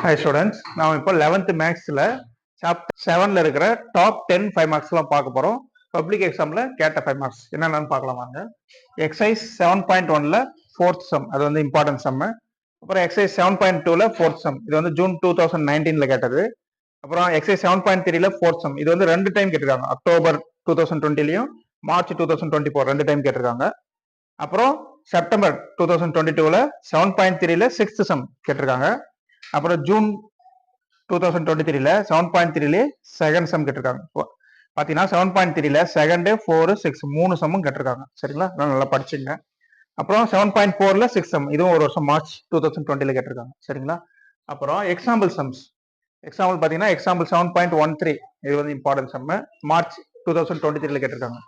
Hi students, நாம் இப்போ 11th மேக்ஸில் சாப்டர் 7ல் இருக்கிற டாப் 10 5 மார்க்ஸ்லாம் பார்க்க போகிறோம். பப்ளிக் எக்ஸாமில் கேட்ட 5 மார்க்ஸ் என்னென்னு பார்க்கலாம் வாங்க. எக்ஸசைஸ் 7.1ல் 4th சம், அது வந்து இம்பார்ட்டன்ட் சம்மு. அப்புறம் எக்ஸசைஸ் 7.2ல் 4th சம், இது வந்து ஜூன் 2019ல் கேட்டது. அப்புறம் எக்ஸசைஸ் 7.3ல் 4th சம், இது வந்து 2 டைம் கேட்டிருக்காங்க. அக்டோபர் 2020லையும் மார்ச் 2024 2 டைம் கேட்டிருக்காங்க. அப்புறம் செப்டம்பர் 2022ல 7.3ல 6th சம் கேட்டிருக்காங்க. அப்புறம் ஜூன் 2023ல 7.3ல செகண்ட் சம் கேட்டிருக்காங்க. பாத்தீங்கன்னா 7.3ல செகண்ட் 4 6 3 சம்மும் கேட்டிருக்காங்க. சரிங்களா, நல்லா படிச்சுங்க. அப்புறம் 7.4ல 6 சம், இதுவும் ஒரு வருஷம் மார்ச் 2020ல கேட்டிருக்காங்க. சரிங்களா. அப்புறம் எக்ஸாம்பிள் சம்ஸ், எக்ஸாம்பிள் பாத்தீங்கன்னா எக்ஸாம்பிள் 7.13, இது வந்து இம்பார்ட்டன்ட் சம், மார்ச் 2023ல கேட்டிருக்காங்க.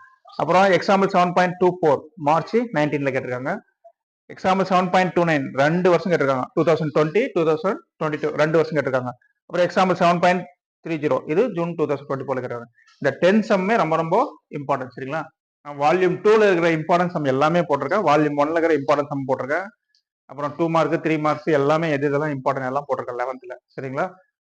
அப்புறம் எக்ஸாம்பிள் 7.24 மார்ச் 19ல கேட்டிருக்காங்க. எக்ஸாம்பிள் 7.29 2 வருஷம் கேட்டிருக்காங்க. 2020 2022 2 வருஷம் கேட்டிருக்காங்க. அப்புறம் எக்ஸாம்பிள் 7.30 இது ஜூன் 2024 கேட்டிருக்காங்க. இந்த 10 சம்மே ரொம்ப ரொம்ப இம்பார்ட்டன்ட். சரிங்களா. வால்யூம் 2ல இருக்கிற இம்பார்ட்டன்ட் சம் எல்லாமே போட்டிருக்கேன். வால்யூம் 1ல இருக்கிற இம்பார்ட்டன்ட் சம் போட்டிருக்கேன். அப்புறம் 2 மார்க் 3 மார்க்ஸ் எல்லாமே எது இதெல்லாம் இம்பார்ட்டன்ட் எல்லாம் போட்டிருக்கேன் 11th. சரிங்களா.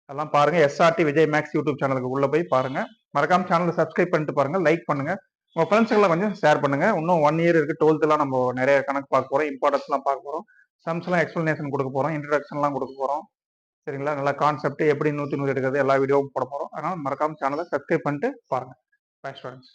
அதெல்லாம் பாருங்க. எஸ்ஆர்டி விஜய் மேக்ஸ் யூடியூப் சேனலுக்கு உள்ள போய் பாருங்க. மறக்காம சேனலை சப்ஸ்கிரைப் பண்ணிட்டு பாருங்க, லைக் பண்ணுங்க, உங்க ஃப்ரெண்ட்ஸ்க்கெல்லாம் கொஞ்சம் ஷேர் பண்ணுங்க. இன்னும் 1 இயர் இருக்கு. 12th நம்ம நிறைய கணக்கு பார்க்க போறோம், இம்பார்ட்டன்ஸ் எல்லாம் பார்க்க போறோம், சம்ஸ் எல்லாம் எக்ஸ்பிளனேஷன் கொடுக்க போறோம், இன்ட்ரடக்ஷன் எல்லாம் கொடுக்க போறோம். சரிங்களா. நல்லா கான்செப்ட் எப்படி 100 எடுக்கிறது எல்லா வீடியோவும் போட போறோம். அதனால மறக்காம சேனலை சப்ஸ்கிரைப் பண்ணிட்டு பாருங்க. Bye students.